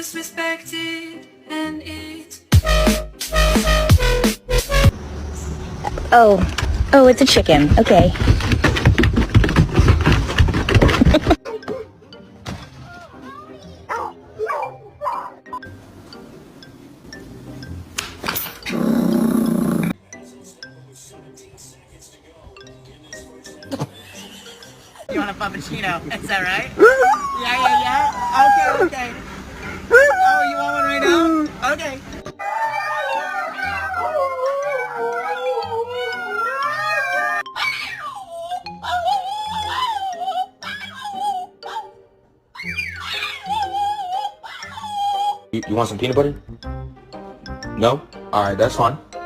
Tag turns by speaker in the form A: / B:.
A: just respect it and eat.
B: Oh, it's a chicken. Okay.
C: You want a frappuccino? Is that right? Yeah. Okay. Oh, you want one right now? Okay.
D: You want some peanut butter? No? Alright, that's fine.